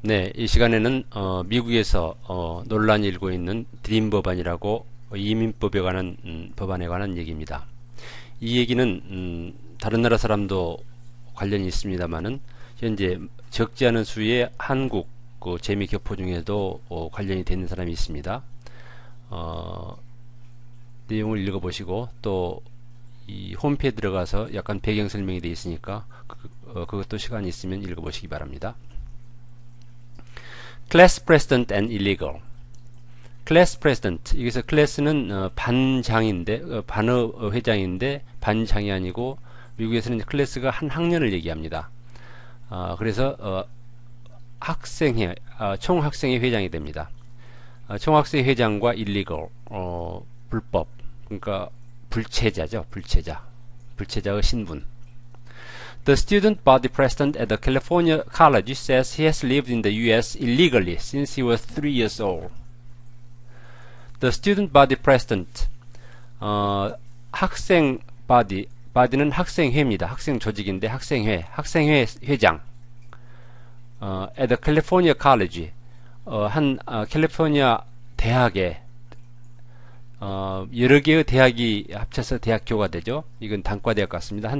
네, 이 시간에는 미국에서 논란이 일고 있는 드림 법안이라고 이민법에 관한 법안에 관한 얘기입니다. 이 얘기는 다른 나라 사람도 관련이 있습니다만은 현재 적지 않은 수의 한국 그 재미교포 중에도 관련이 되는 사람이 있습니다. 내용을 읽어보시고 또 이 홈페이지에 들어가서 약간 배경 설명이 되어 있으니까 그것도 시간이 있으면 읽어보시기 바랍니다. Class President and Illegal. Class President, 여기서 클래스는 반장인데 반어 회장인데 반장이 아니고 미국에서는 클래스가 한 학년을 얘기합니다. 그래서 학생회, 총학생회 회장이 됩니다. 총학생회 회장과 illegal, 불법, 그러니까 불체자죠. 불체자의 신분. The student body president at the California College says he has lived in the U.S. illegally since he was 3 years old. The student body president, 학생 body는 학생회입니다. 학생 조직인데 학생회 회장. At the California College, 캘리포니아 대학에 여러 개의 대학이 합쳐서 대학교가 되죠. 이건 단과대학 같습니다.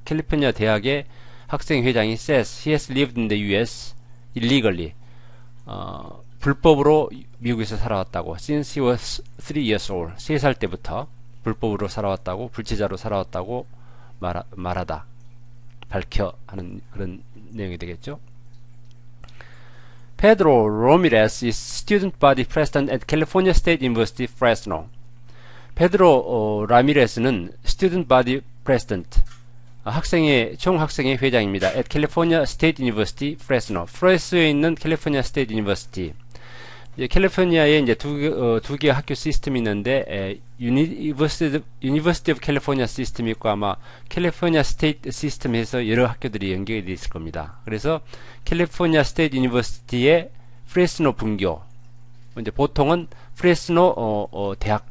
캘리포니아 대학의 학생회장이 says he has lived in the U.S. illegally. 불법으로 미국에서 살아왔다고. Since he was 3 years old. 3살 때부터 불법으로 살아왔다고, 불체자로 살아왔다고 말하다. 밝혀 하는 그런 내용이 되겠죠. Pedro Ramirez is student body president at California State University, Fresno. 페드로 라미레스는 student body president, 총학생회 회장입니다. at California State University, Fresno. 프레스노에 있는 캘리포니아 스테이트 유니버시티. 캘리포니아에 이제 두 개 학교 시스템이 있는데 University of California 시스템이 있고 아마 캘리포니아 스테이트 시스템에서 여러 학교들이 연결이 되어 있을 겁니다. 그래서 캘리포니아 스테이트 유니버시티의 프레스노 분교, 이제 보통은 프레스노 대학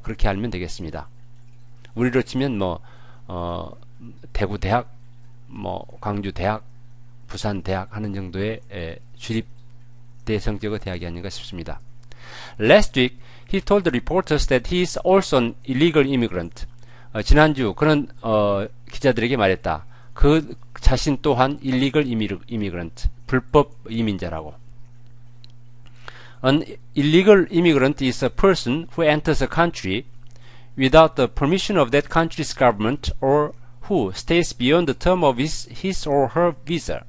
그렇게 알면 되겠습니다. 우리로 치면 대구 대학, 광주 대학, 부산 대학 하는 정도의 주립 대성적의 대학이 아닌가 싶습니다. Last week, he told the reporters that he is also an illegal immigrant. 지난주 그는 기자들에게 말했다. 그 자신 또한 illegal immigrant, 불법 이민자라고. An illegal immigrant is a person who enters a country without the permission of that country's government or who stays beyond the term of his or her visa.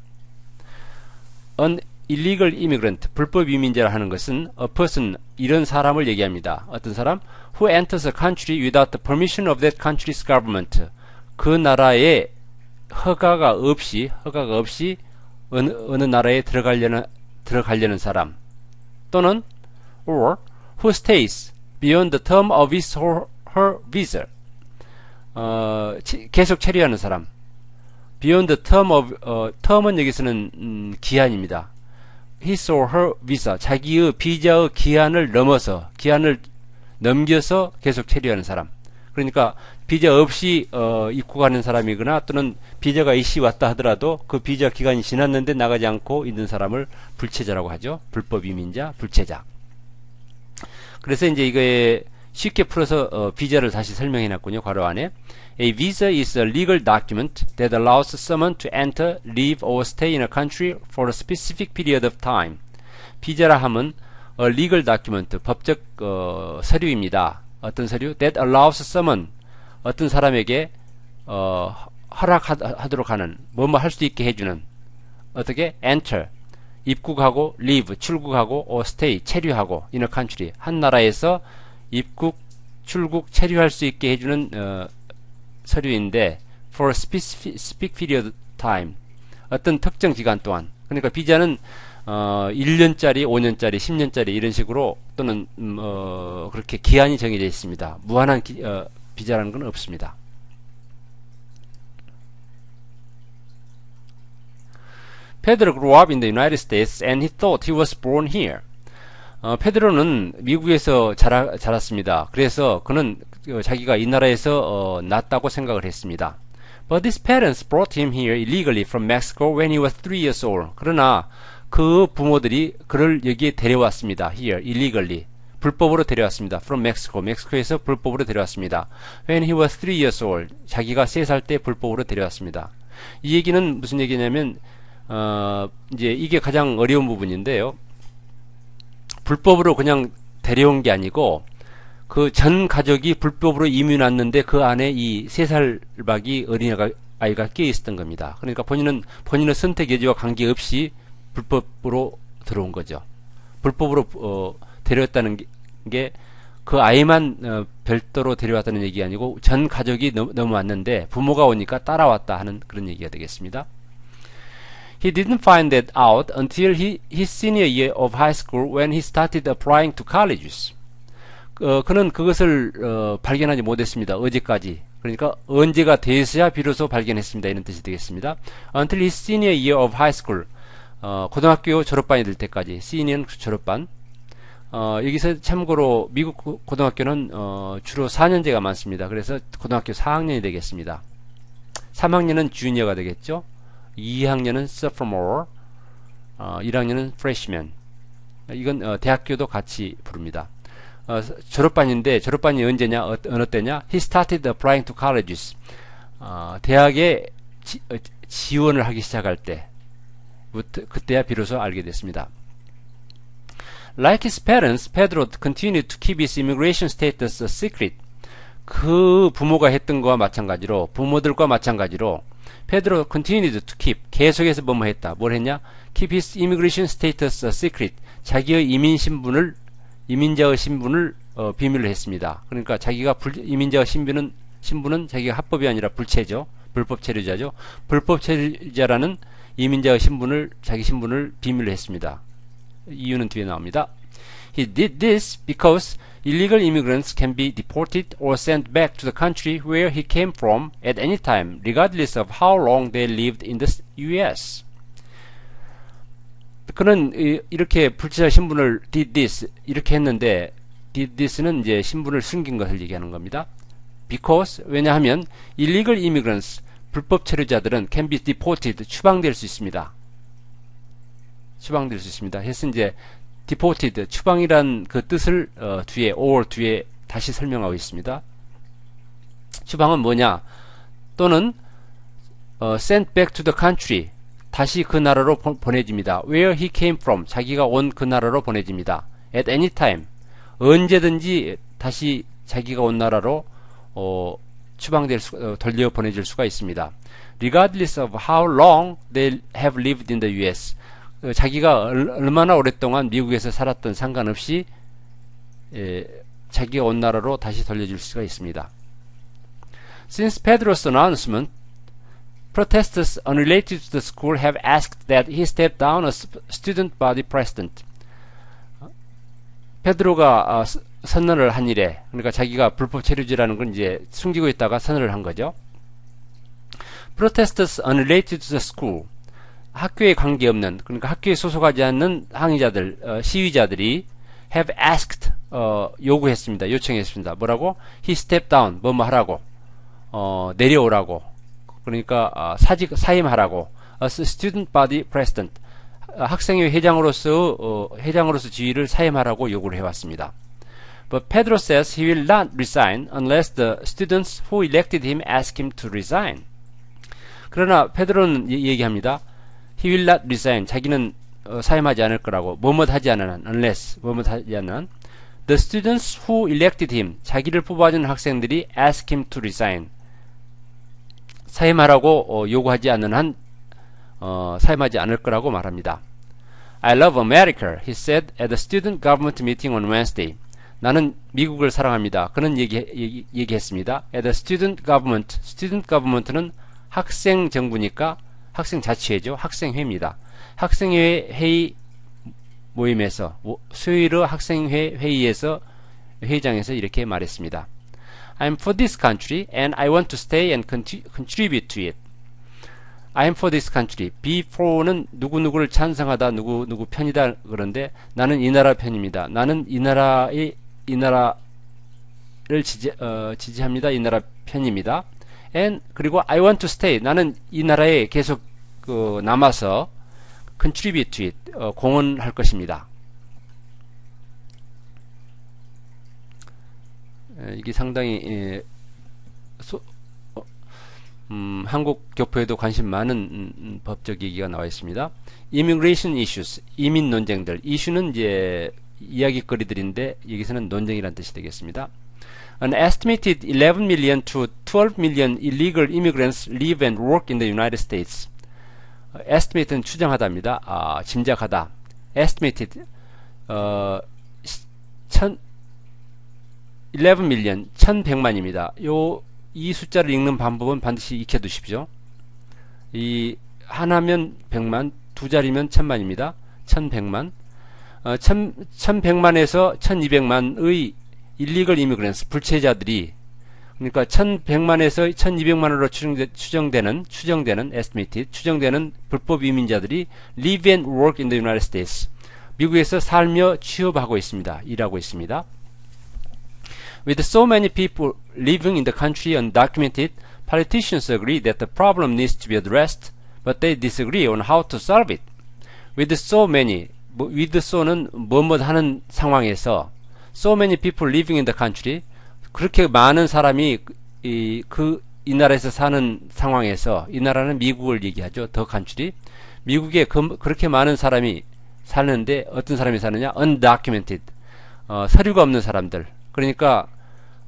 An illegal immigrant, 불법 이민자라 하는 것은 a person, 이런 사람을 얘기합니다. 어떤 사람? who enters a country without the permission of that country's government. 그 나라의 허가가 없이 어느 나라에 들어가려는 사람. 또는 or who stays beyond the term of his or her visa. 계속 체류하는 사람. beyond the term of, term은 여기서는 기한입니다. his or her visa, 자기의 비자의 기한을 넘겨서 계속 체류하는 사람. 그러니까 비자 없이 입국하는 사람이거나 또는 비자가 이시 왔다 하더라도 그 비자 기간이 지났는데 나가지 않고 있는 사람을 불체자라고 하죠. 불법 이민자, 불체자. 그래서 이제 이거에 쉽게 풀어서 비자를 다시 설명해 놨군요. 괄호 안에. A visa is a legal document that allows someone to enter, live or stay in a country for a specific period of time. 비자라 함은 a legal document, 법적 서류입니다. 어떤 서류? That allows someone, 어떤 사람에게 허락하도록 하는, 뭐뭐 할 수 있게 해주는, 어떻게? enter, 입국하고, live, 출국하고, or stay, 체류하고, in a country, 한 나라에서 입국, 출국, 체류할 수 있게 해주는 서류인데 for a specific period of time, 어떤 특정 기간 동안. 그러니까 비자는 1년짜리, 5년짜리, 10년짜리 이런 식으로 또는 그렇게 기한이 정해져 있습니다. 무한한 비자라는 건 없습니다. Pedro grew up in the United States and he thought he was born here. 페드로는 미국에서 자랐습니다. 그래서 그는 자기가 이 나라에서 났다고 생각을 했습니다. But his parents brought him here illegally from Mexico when he was 3 years old. 그러나 그 부모들이 그를 여기에 데려왔습니다. Here, illegally. 불법으로 데려왔습니다. From Mexico. 멕시코에서 불법으로 데려왔습니다. When he was 3 years old. 자기가 3살 때 불법으로 데려왔습니다. 이 얘기는 무슨 얘기냐면, 이제 이게 가장 어려운 부분인데요. 불법으로 그냥 데려온 게 아니고, 그 전 가족이 불법으로 이민 왔는데 그 안에 이 3살박이 어린아이가 끼어 있었던 겁니다. 그러니까 본인의 선택 여지와 관계없이 불법으로 들어온 거죠. 불법으로 데려왔다는 게 그 아이만 별도로 데려왔다는 얘기 아니고 전 가족이 넘어왔는데 부모가 오니까 따라왔다 하는 그런 얘기가 되겠습니다. He didn't find that out until his senior year of high school when he started applying to colleges. 그는 그것을 발견하지 못했습니다. 어제까지. 그러니까 언제가 돼서야 비로소 발견했습니다. 이런 뜻이 되겠습니다. Until his senior year of high school. 고등학교 졸업반이 될 때까지. senior는 졸업반. 여기서 참고로 미국 고등학교는 주로 4년제가 많습니다. 그래서 고등학교 4학년이 되겠습니다. 3학년은 주니어가 되겠죠. 2학년은 sophomore, 1학년은 freshman. 이건 대학교도 같이 부릅니다. 졸업반인데 졸업반이 언제냐, 어느 때냐? He started applying to colleges. 대학에 지원을 하기 시작할 때, 그때야 비로소 알게 됐습니다. Like his parents, Pedro continued to keep his immigration status a secret. 그 부모가 했던 거와 마찬가지로, 부모들과 마찬가지로, Pedro continued to keep, 계속해서 뭐뭐 했다. 뭘 했냐? Keep his immigration status a secret. 자기의 이민자의 신분을 비밀로 했습니다. 그러니까 자기가 이민자의 신분은 자기가 합법이 아니라 불체죠. 불법 체류자죠. 불법 체류자라는 이민자의 자기 신분을 비밀로 했습니다. 이유는 뒤에 나옵니다. He did this because illegal immigrants can be deported or sent back to the country where he came from at any time, regardless of how long they lived in the U.S. 그는 이렇게 불체자 신분을 did this 이렇게 했는데 did this는 이제 신분을 숨긴 것을 얘기하는 겁니다. Because 왜냐하면 illegal immigrants 불법 체류자들은 can be deported 추방될 수 있습니다. 추방될 수 있습니다. 해서 이제 deported 추방이란 그 뜻을 뒤에 or 뒤에 다시 설명하고 있습니다. 추방은 뭐냐? 또는 sent back to the country 다시 그 나라로 보내집니다. Where he came from 자기가 온 그 나라로 보내집니다. At any time 언제든지 다시 자기가 온 나라로 돌려 보내질 수가 있습니다. Regardless of how long they have lived in the U.S. 자기가 얼마나 오랫동안 미국에서 살았던 상관없이 자기가 온 나라로 다시 돌려줄 수가 있습니다. Since Pedro's announcement, protesters unrelated to the school have asked that he step down as student body president. 페드로가 선언을 한 이래, 그러니까 자기가 불법 체류자라는 건 이제 숨기고 있다가 선언을 한 거죠. Protesters unrelated to the school. 학교에 관계없는, 그러니까 학교에 소속하지 않는 항의자들, 시위자들이 have asked, 요구했습니다. 요청했습니다. 뭐라고? He stepped down, 뭐뭐 하라고, 내려오라고, 그러니까 사임하라고, as student body president, 학생회 회장으로서 지위를 사임하라고 요구를 해왔습니다. But Pedro says he will not resign unless the students who elected him ask him to resign. 그러나 페드로는 얘기합니다. He will not resign. 자기는 사임하지 않을 거라고. 뭐뭇 하지 않은 한, unless 뭐뭇 하지 않은 한. The students who elected him. 자기를 뽑아준 학생들이 ask him to resign. 사임하라고 요구하지 않는 한 사임하지 않을 거라고 말합니다. I love America, he said at the student government meeting on Wednesday. 나는 미국을 사랑합니다. 그는 얘기했습니다. At the student government는 학생 정부니까 학생 자치회죠. 학생회입니다. 학생회 회의 모임에서 수요일의 학생회 회의에서 회의장에서 이렇게 말했습니다. I'm for this country and I want to stay and contribute to it. I'm for this country. be for는 누구누구를 찬성하다, 누구 편이다 그런데 나는 이 나라 편입니다. 나는 이 나라를 지지합니다. 이 나라 편입니다. 그리고 I want to stay. 나는 이 나라에 계속 남아서 contribute to it. 공헌할 것입니다. 이게 상당히 한국 교포에도 관심 많은 법적 얘기가 나와 있습니다. Immigration issues, 이민 논쟁들. 이슈는 이제 이야기거리들인데 여기서는 논쟁이란 뜻이 되겠습니다. An estimated 11 million to 12 million illegal immigrants live and work in the United States. estimate는 추정하다입니다. 짐작하다. estimated 11 million 1100만입니다. 이 숫자를 읽는 방법은 반드시 익혀두십시오. 이 하나면 100만, 두 자리면 1000만입니다. 1100만. 1100만에서 1200만의 illegal immigrants, 불체자들이, 그러니까 1100만에서 1200만으로 추정되는 estimated, 추정되는 불법 이민자들이 live and work in the United States. 미국에서 살며 취업하고 있습니다. 일하고 있습니다. With so many people living in the country undocumented, politicians agree that the problem needs to be addressed, but they disagree on how to solve it. With so many, with so는 뭐뭐 하는 상황에서 so many people living in the country, 그렇게 많은 사람이 이 나라에서 사는 상황에서, 이 나라는 미국을 얘기하죠. the country. 미국에 그렇게 많은 사람이 사는데 어떤 사람이 사느냐? undocumented. 서류가 없는 사람들. 그러니까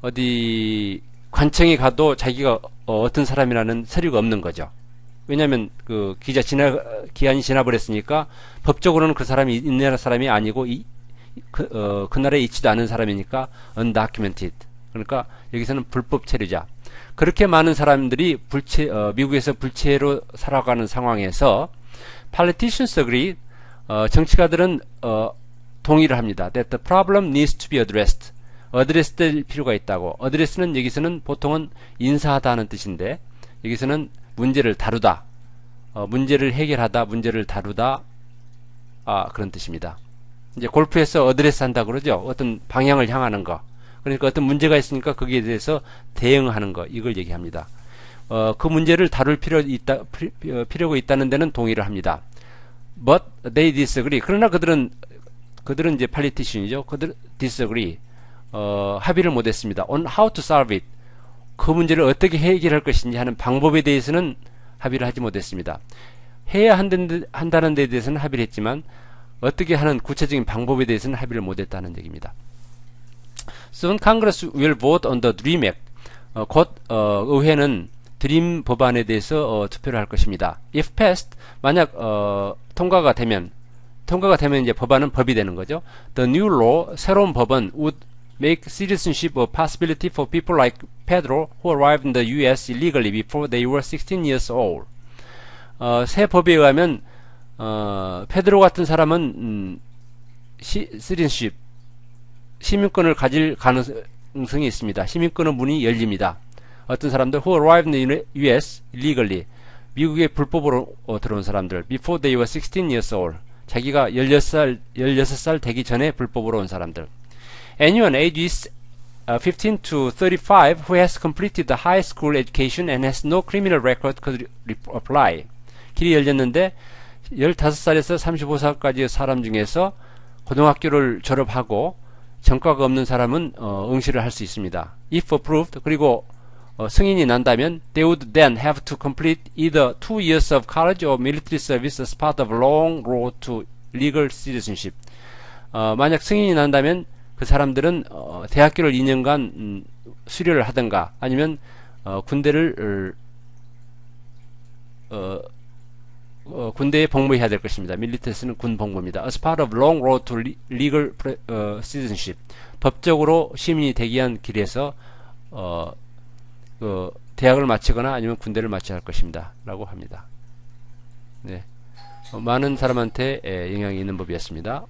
어디 관청에 가도 자기가 어떤 사람이라는 서류가 없는 거죠. 왜냐하면 그 기한이 지나버렸으니까 법적으로는 그 사람이 이 나라 사람이 아니고 그 나라에 있지도 않은 사람이니까 undocumented. 그러니까 여기서는 불법 체류자. 그렇게 많은 사람들이 미국에서 불체로 살아가는 상황에서 politicians agree, 정치가들은 동의를 합니다. That the problem needs to be addressed. 어드레스 될 필요가 있다고. 어드레스는 여기서는 보통은 인사하다 하는 뜻인데 여기서는 문제를 다루다, 문제를 해결하다, 문제를 다루다, 그런 뜻입니다. 이제 골프에서 어드레스 한다 그러죠. 어떤 방향을 향하는 거. 그러니까 어떤 문제가 있으니까 거기에 대해서 대응하는 거, 이걸 얘기합니다. 그 문제를 다룰 필요가 있다는 데는 동의를 합니다. But they disagree. 그러나 그들은 이제 politician이죠. 그들 disagree. 합의를 못했습니다. On how to solve it. 그 문제를 어떻게 해결할 것인지 하는 방법에 대해서는 합의를 하지 못했습니다. 해야 한다는 데 대해서는 합의를 했지만 어떻게 하는 구체적인 방법에 대해서는 합의를 못했다는 얘기입니다. Soon Congress will vote on the DREAM Act. 곧 의회는 드림 법안에 대해서 투표를 할 것입니다. If passed, 만약 통과가 되면 이제 법안은 법이 되는 거죠. The new law, 새로운 법은 would make citizenship a possibility for people like Pedro who arrived in the U.S. illegally before they were 16 years old. 새 법에 의하면 페드로 같은 사람은 citizenship, 시민권을 가질 가능성이 있습니다. 시민권의 문이 열립니다. 어떤 사람들 who arrived in the U.S. illegally, 미국에 불법으로 들어온 사람들, before they were 16 years old, 자기가 16살 되기 전에 불법으로 온 사람들. Anyone ages 15 to 35 who has completed the high school education and has no criminal record could apply. 길이 열렸는데 15살에서 35살까지의 사람 중에서 고등학교를 졸업하고 전과가 없는 사람은 응시를 할 수 있습니다. If approved, 그리고 승인이 난다면 they would then have to complete either 2 years of college or military service as part of a long road to legal citizenship. 만약 승인이 난다면 그 사람들은 대학교를 2년간 수료를 하든가 아니면 군대에 복무해야 될 것입니다. 밀리터리는 군 복무입니다. As part of long road to legal citizenship. 법적으로 시민이 되기 위한 길에서 대학을 마치거나 아니면 군대를 마쳐야 할 것입니다. 라고 합니다. 네. 많은 사람한테 영향이 있는 법이었습니다.